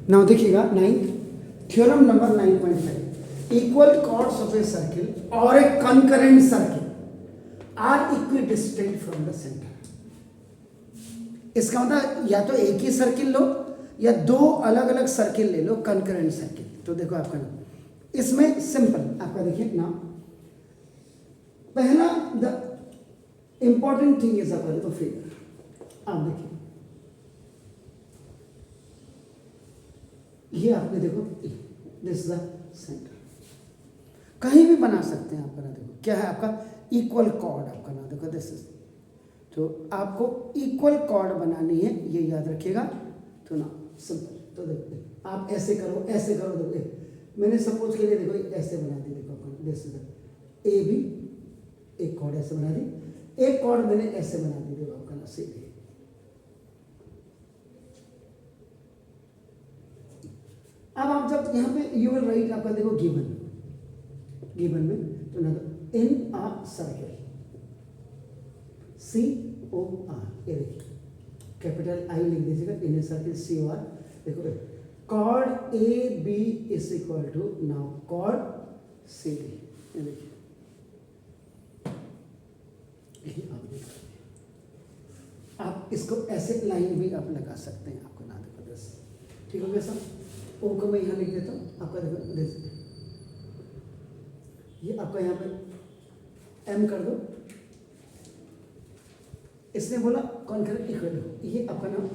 Now देखिएगा 9th theorem number 9.5, equal chords of a circle और a concurrent circle are equidistant from the centre. इसका मतलब या तो एक ही सर्किल लो या दो अलग अलग सर्किल ले लो, कंकरेंट सर्किल। तो देखो आपका ना इसमें सिंपल आपका देखिए ना, पहला द इंपॉर्टेंट थिंग इज आपका देखो फिगर। आप देखिए ये आपने देखो दिस इज द सेंटर, कहीं भी बना सकते हैं आपका ना। देखो क्या है आपका इक्वल कॉर्ड आपका ना, देखो दिस इज, तो आपको इक्वल कॉर्ड बनानी है, ये याद रखिएगा। तो ना सिंपल, तो देखो आप ऐसे करो ऐसे करो। देखो मैंने सपोज के लिए देखो ऐसे बना दी, देखो आपको दिस इज ए बी, एक कॉर्ड ऐसे बना दी, एक कॉर्ड मैंने ऐसे बना दी, देखो आपका ना सीधे। अब आप जब यहाँ पे यू विल राइट आपका देखो गिवन, गिवन में तो ना तो इन आ सर्कल सी ओ आर, ये देखिए कैपिटल आई लिख दीजिएगा, in a circle C O R. देखो chord A B is equal to now chord C D, ये देखिए आप इसको ऐसे लाइन भी आप लगा सकते हैं आपको ना। देखो बस ठीक हो गया सब। ओ को मैं यहाँ लिख देता हूँ आपका, देखो ये आपका यहाँ पे एम कर दो। इसने बोला कॉन्करेंट इक्वल, देखो ये आपका नाम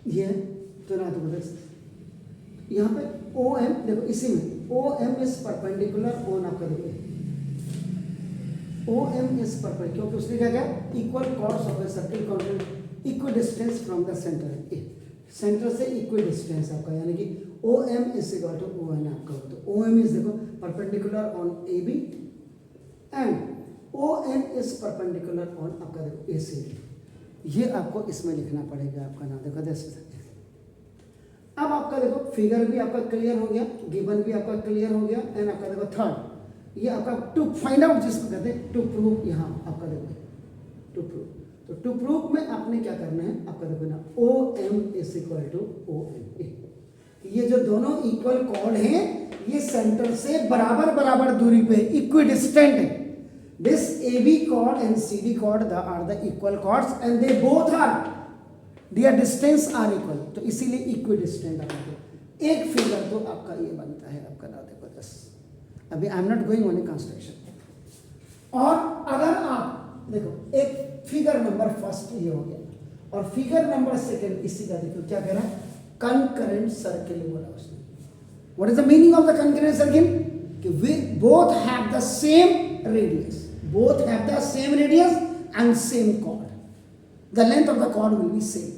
ये है। तो ना तो बस यहाँ पे ओ एम देखो, इसी में O M is perpendicular on आपका देखो ओ एम इज परपेंडिकुलर, क्योंकि उसने क्या कहा equal chords of a circle concurrent equal distance from the centre, centre से इक्वल डिस्टेंस आपका, यानी कि O M is equal to O N आपका। तो ओ एम इज देखो perpendicular on A B and O N is perpendicular on आपका देखो ए सी D. ये आपको इसमें लिखना पड़ेगा आपका नाम, देखो जैसे। अब आपका देखो फिगर भी आपका क्लियर हो गया, गिवन भी आपका क्लियर हो गया, एंड आपका देखो थर्ड ये आपका टू फाइंड आउट जिसको कहते हैं टू प्रूव। यहाँ आपका देखो टू प्रूव, तो टू प्रूव में आपने क्या करना है आपका देखो ना O M is equal to O N. ये जो दोनों इक्वल कॉर्ड हैं ये सेंटर से बराबर बराबर दूरी पे इक्विडिस्टेंट है। This A B chord and C D chord are the equal chords and they both are their distance are equal, तो इसीलिए इक्विडिस्टेंट आपको एक फिगर तो आपका ये बनता है आपका ना। देखो बस अभी I am not going on A construction. और अगर आप देखो एक फिगर नंबर फर्स्ट ये हो गया और फिगर नंबर सेकंड इसी का देखो क्या कह रहा है कंकरेंट सर्किल बोला उसने। What is the meaning of the concurrent circle? कि we both have the same radius, both have the same radius and same chord, the length of the chord will be same।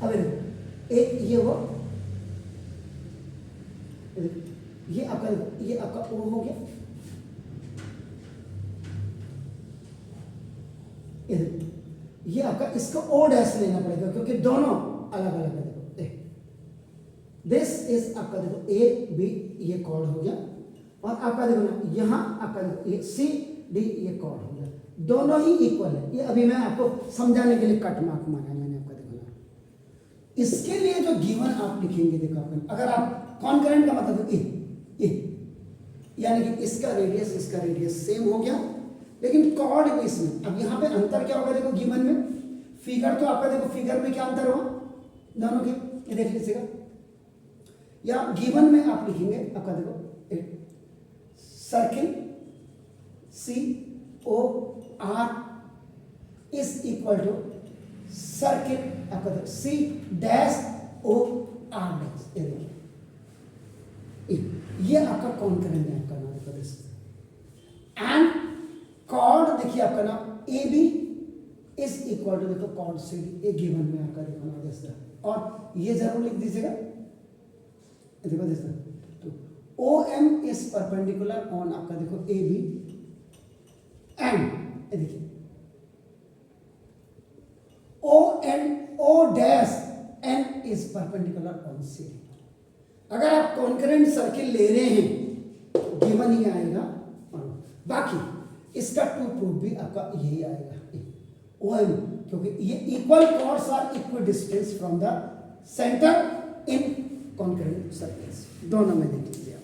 अब एक ये वो ये आपका ओ हो गया, ये आपका इसका ओ डैश लेना पड़ेगा क्योंकि दोनों अलग अलग है। देखो दिस इज आपका देखो ए बी ये कॉर्ड हो गया, और आपका देखो ना यहाँ आपका देखो ये सी डी ये कॉर्ड हो गया, दोनों ही इक्वल है। ये अभी मैं आपको समझाने के लिए कट मार्क मारा है मैंने आपका देखो ना। इसके लिए जो गिवन आप लिखेंगे देखो आपका, अगर आप कॉन्करेंट का मतलब ए यानी कि इसका रेडियस सेम हो गया, लेकिन कॉर्ड भी इसमें। अब यहाँ पे अंतर क्या होगा देखो गिवन में, फिगर तो आपका देखो फिगर में क्या अंतर हुआ दोनों के, ये देख लीजिएगा। या गिवन में आप लिखेंगे आपका देखो circle C O R is equal to circle आपका देखो C dash O R dash, ये देखिए ये आपका कॉन्करेंट है आपका नाम एंड कॉर्ड देखिए आपका नाम A B is equal to देखो chord C D, a given में आपका देखो ना जैसा, और ये जरूर लिख दीजिएगा देखो जैसा। तो O M is perpendicular on आपका देखो ए बी एंड देखिए O dash N is perpendicular on C D. अगर आप कॉन्करेंट सर्किल ले रहे हैं गिवन ही आएगा। बाकी इसका टू प्रूफ भी आपका यही आएगा ओ एम, क्योंकि ये equal chords are equal distance from the centre in concurrent circles, दोनों में देख लीजिए आप।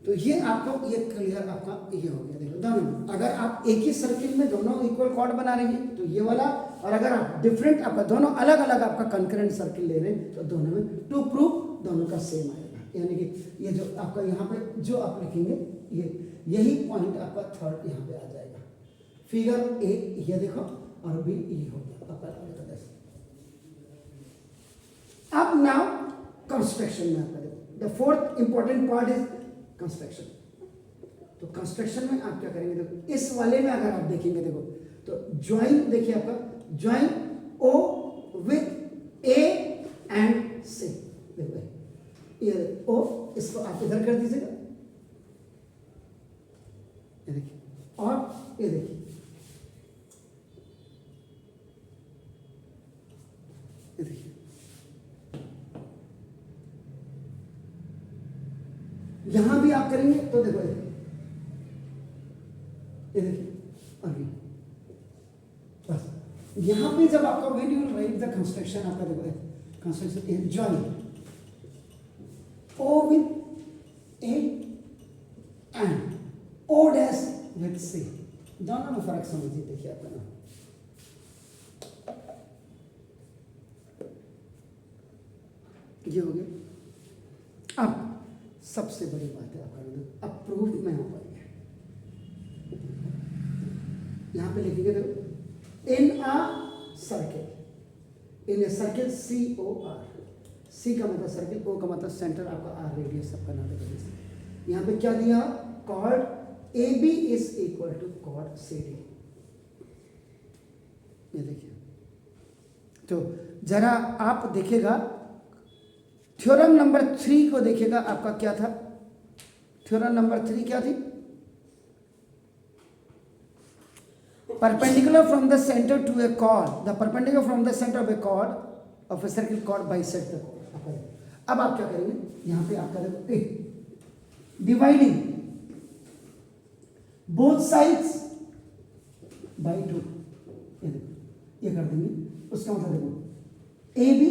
तो ये आपको ये क्लियर आपका ये हो गया। देखो दोनों, अगर आप एक ही सर्किल में दोनों इक्वल कॉर्ड बना रहे हैं तो ये वाला, और अगर आप डिफरेंट आपका दोनों अलग अलग आपका कंकरेंट सर्किल ले रहे हैं तो दोनों में टू प्रूफ दोनों का सेम आएगा। यानी कि ये जो आपका यहाँ पे जो आप लिखेंगे यही पॉइंट आपका थर्ड यहाँ पे आ जाएगा। फिगर ए ये देखो और बी ये हो गया आपका। अब नाउ कंस्ट्रक्शन में आपका देखो the fourth important part is construction. तो कंस्ट्रक्शन में आप क्या करेंगे, देखो इस वाले में अगर आप देखेंगे देखो तो ज्वाइन, देखिए आपका join O with A and C. देखो ये ओ, इसको आप इधर कर दीजिएगा, ये देखिए, और ये देखिए ये देखिए यहां भी आप करेंगे तो देखो ये देखिए, अभी बस यहां पे जब आपका when you write the construction, आपका देखो construction join O with A and O dash with C, दोनों में फर्क समझिए। देखिए आपका ना ये हो गया। अब सबसे बड़ी बात है आपका, अब प्रूफ में हो पाएंगे। यहां पे लिखेंगे देखो in a circle, in a circle C O R, C का मतलब सर्किल, ओ का मतलब सेंटर, आपका आर रेडियस आपका नाम है। यहां पे क्या दिया, chord A B is equal to chord C D. ये देखिए, तो जरा आप देखिएगा थ्योरम नंबर 3 को देखिएगा, आपका क्या था थ्योरम नंबर 3 क्या थी, perpendicular from the centre to a chord, the perpendicular from the centre of a chord of a circle chord bisect the chord. अब आप क्या करेंगे, यहां पे आपका देखो डिवाइडिंग बोथ साइड्स बाय 2, ये कर देंगे। उसका मतलब देखो A B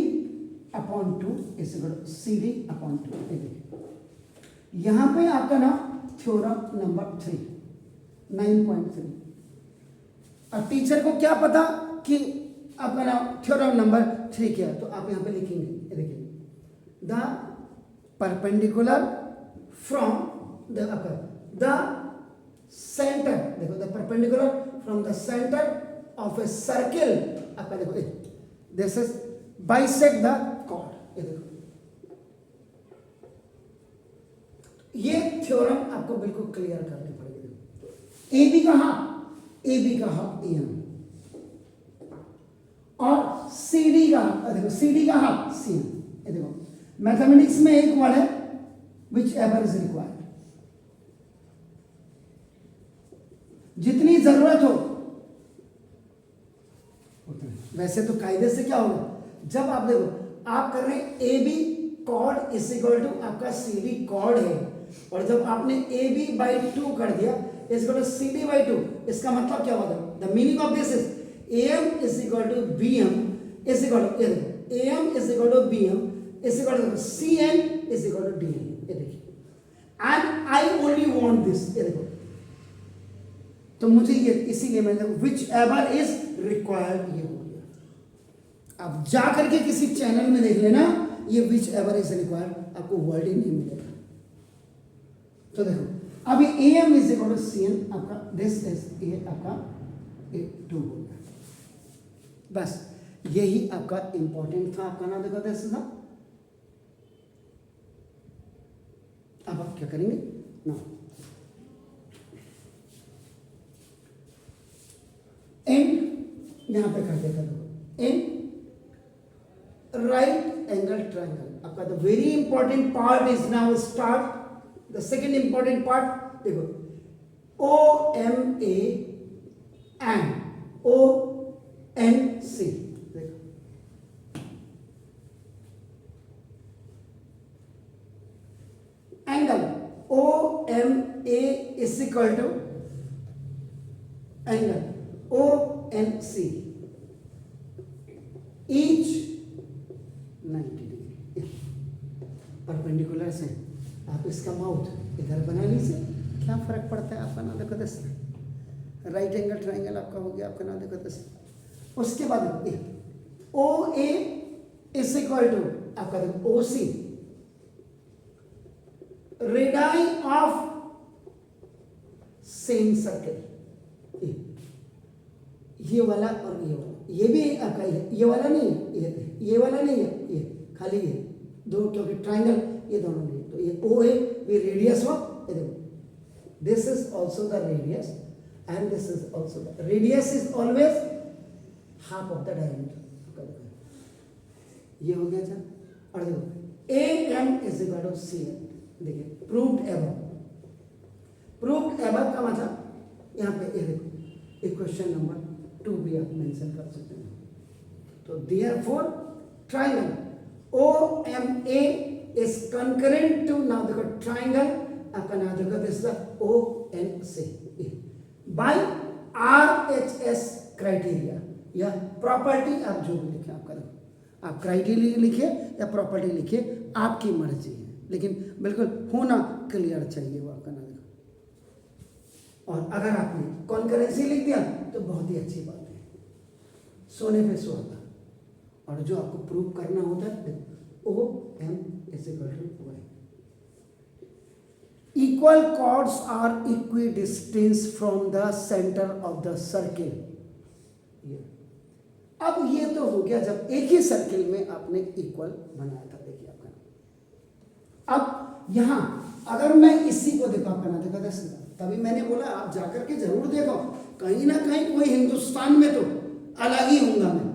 upon 2 is equal to C D upon 2। यहां पे आपका ना थ्योरम नंबर 3 9.3। अब टीचर को क्या पता कि आपका ना थ्योरम नंबर 3 क्या है, तो आप यहां पे लिखेंगे, देखिए the perpendicular from the centre, देखो the perpendicular from the centre of a circle, आपका देखो this is bisect the chord. ये देखो ये थ्योरम आपको बिल्कुल क्लियर करनी पड़ेगी। ए बी का हाफ, ए बी का हाफ ए एम, और सी डी का, देखो सी डी का हाफ सी एम। ये देखो मैथमेटिक्स में एक वर्ड है विच एवर इज रिक्वायर्ड, जितनी जरूरत हो वैसे तो कायदे से क्या होगा, जब आप देखो आप कर रहे हैं A B chord is equal to आपका सी डी कॉर्ड है, और जब आपने ए बी बाई 2 कर दिया is equal to C D by 2, इसका मतलब क्या होगा, the meaning of this is A M is equal to B M is equal to A M is equal to B M is equal to C N is equal to D N. ये देखिए and I only want this, ये देखो तो मुझे ये इसीलिए मैंने which ever is required ये हो गया। अब जा करके किसी चैनल में देख लेना ये विच एवर इज रिक्वायर्ड, आपको वर्ड ही नहीं मिलेगा। तो देखो अब ये A M is equal to C N, आपका दिस इज ए आपका ए 2 हो गया। बस यही आपका इंपॉर्टेंट था, आपका नाम देखो दिस था। अब आप क्या करेंगे ना, एंड यहां पे कर देता देखो एंड राइट एंगल ट्रायंगल, आपका the very important part is now start the second important part. देखो O M A and O N C, देखो angle O M A is equal equal to angle O N C each 90 degree perpendicular से। आप इसका mouth इधर बना लीजिए, क्या फर्क पड़ता है आपका ना देखो दस, राइट एंगल ट्राइंगल आपका हो गया, आपका ना देखो दस। उसके बाद ओ ए इज इक्वल टू आपका देखो ओ सी, रेडाई ऑफ सेम सर्कल, ये वाला और ये वाला, ये भी आपका ये वाला नहीं है, ये वाला नहीं है, ये खाली ये दो, क्योंकि ट्राइंगल ये दोनों नहीं, तो ये ओ है, ये radius of, this is also the radius and this is also the radius is always half of the diameter. ये हो गया क्या? और देखो A M is equal to C M, देखिए प्रूव्ड एबव। प्रूव्ड एबव का मतलब यहाँ पे ये देखो इक्वेशन नंबर 2 भी आप मेंशन कर सकते हैं। तो therefore triangle O M A is congruent to, now देखो ट्राइंगल आपका नाम देखो this the O N C by R H S criteria या प्रॉपर्टी, आप जो भी लिखे आपका देखो, आप क्राइटेरिया लिखिए या प्रॉपर्टी लिखिए, आपकी मर्जी है, लेकिन बिल्कुल होना क्लियर चाहिए वो आपका नाम देखो। और अगर आपने कॉन्करेंसी लिख दिया तो बहुत ही अच्छी बात है, सोने पे सुहागा। और जो आपको प्रूव करना होता है O M is equal to Y, equal chords are equidistant from the centre of the circle. अब ये तो हो गया जब एक ही सर्किल में आपने इक्वल बनाया था। देखिए आपका, अब यहां अगर मैं इसी को देखो आपका ना देखा था, तभी मैंने बोला आप जाकर के जरूर देखो, कहीं ना कहीं कोई हिंदुस्तान में तो अलग ही होगा मैं।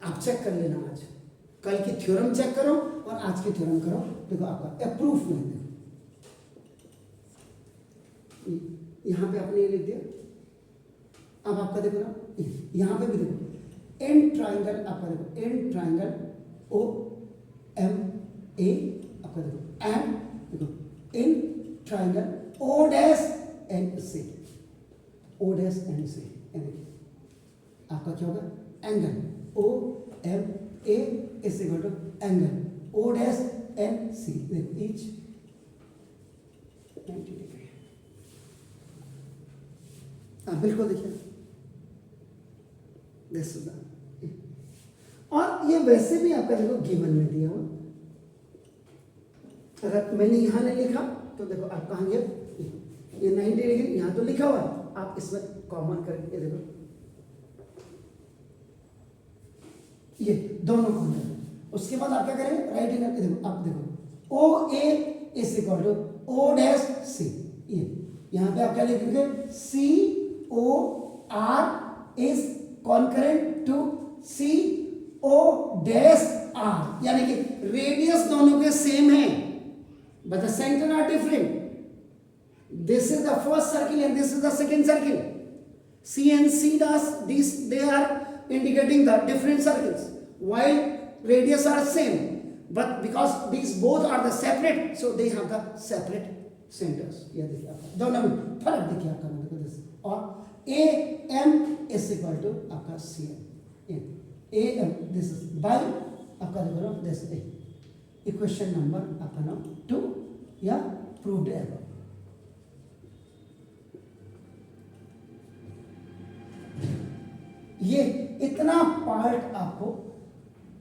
आप चेक कर लेना, आज कल की थ्योरम चेक करो और आज की थ्योरम करो, देखो आपका अप्रूफ में देखो, यहां पे आपने ये लिख दिया। अब आपका देखो ना, यहां पे भी देखो एन ट्राइंगल, आपका देखो in triangle O M A, आपका देखो एंड देखो in triangle O dash N C, O dash N C, देखिए आपका क्या होगा angle O M A is equal to angle O dash N C, देखो ईच 90 डिग्री। बिल्कुल देखिए दिस इज द, और ये वैसे भी आपका देखो गिवन में दिया हुआ, अगर मैंने यहां नहीं लिखा तो देखो आप कहाँ गया, ये 90 डिग्री यहां तो लिखा हुआ, आप इसमें कॉमन करके देखो ये दोनों कॉमन। उसके बाद आप क्या करेंगे, राइट हैंड देखो, आप देखो O A is equal to O dash C, ये यहां पे आप क्या लिखेंगे C O R is concurrent to C O dash R, यानी कि रेडियस दोनों के सेम है but the center are different. This is the first circle and this is the second circle. C and C dash, these they are indicating the different circles, while radius are same, but because these both are the separate, so they have the separate centers. ये देखिए आपका दोनों में फर्क देखिए आपका मतलब this, और A M is equal to आपका C M, A M this is by आपका देखो ना this A, इक्वेशन नंबर आपका नाम 2 या प्रूव्ड एबव। ये इतना पार्ट आपको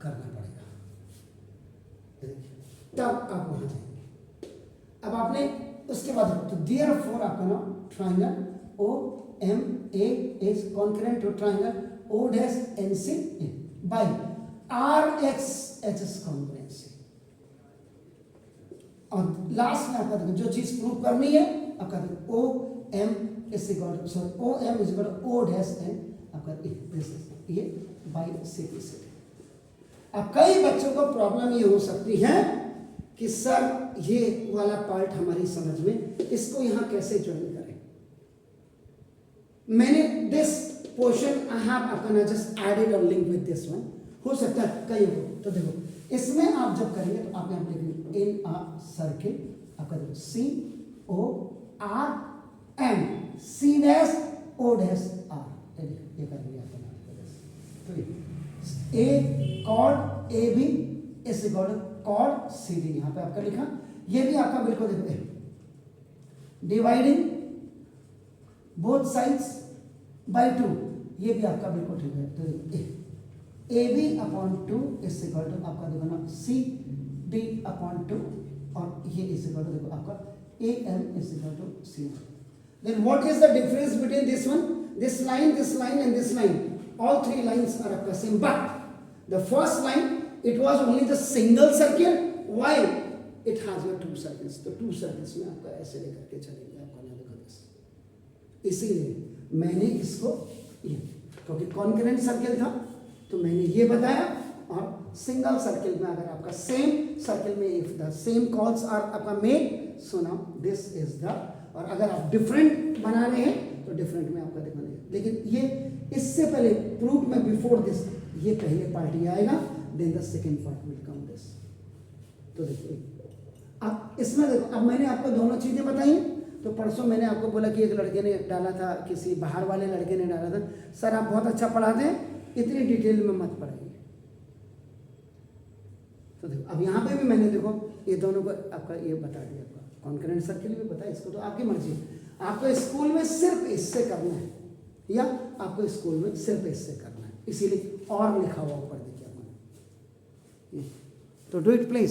करना पड़ेगा, तब आप वहां जाएंगे। अब आपने उसके बाद तो देयरफॉर आपका नाम triangle O M A is concurrent to triangle O dash N C by R X H S congruency. और लास्ट में आपका देखो जो चीज प्रूव करनी है, आपका देखो O M is equal to sorry O M is equal to O dash N आपका ये बाय सी पी सी। अब कई बच्चों को प्रॉब्लम ये हो सकती है कि सर ये वाला पार्ट हमारी समझ में, इसको यहां कैसे ज्वाइन करें। मैंने दिस पोर्शन आई हैव अपना जस्ट एडेड और लिंक विद दिस वन, हो सकता है कई हो, तो देखो इसमें आप जब करेंगे तो आप यहाँ लिखेंगे इन अ सर्किल, आपका देखो C O R M C dash O dash R, ये कर लिया आपने। तो a chord A B is equal to chord C D, यहाँ पे आपका लिखा, ये भी आपका बिल्कुल देखो डिवाइडिंग बोथ साइड्स बाय 2, ये भी आपका बिल्कुल ठीक है। तो A B upon 2 is equal to आपका देखो ना सी डी अपॉन 2, और ये इज इक्वल टू देखो आपका A M is equal to C. Then what is the difference between this one, this line and this line? All three lines are of the same, but the first line it was only the single circle, while it has your two circles. तो two circles में आपका ऐसे लेकर के चलेंगे, आपका ना देखो this, इसीलिए मैंने इसको ये, क्योंकि कॉन्करेंट सर्किल था तो मैंने ये बताया, और सिंगल सर्किल में अगर आपका सेम सर्किल में if the same calls are आपका made, so now this is the, और अगर आप डिफरेंट बना रहे हैं तो डिफरेंट में आपका देखो, लेकिन ये इससे पहले प्रूफ में बिफोर दिस, ये पहले पार्ट ये आएगा, then the second part will come this. तो देखिए अब इसमें देखो, अब मैंने आपको दोनों चीजें बताई। तो परसों मैंने आपको बोला कि एक लड़के ने डाला था, किसी बाहर वाले लड़के ने डाला था, सर आप बहुत अच्छा पढ़ाते हैं, इतनी डिटेल में मत पढ़ाइए। तो देखो अब यहाँ पे भी मैंने देखो ये दोनों को आपका ये बता दिया, आपका कॉन्करेंट सर्किल भी बताया, इसको तो आपकी मर्जी है, आपको स्कूल में सिर्फ इससे करना है, या आपको स्कूल में सिर्फ इससे करना है, इसीलिए और लिखा हुआ ऊपर देखिए। तो डू इट प्लीज।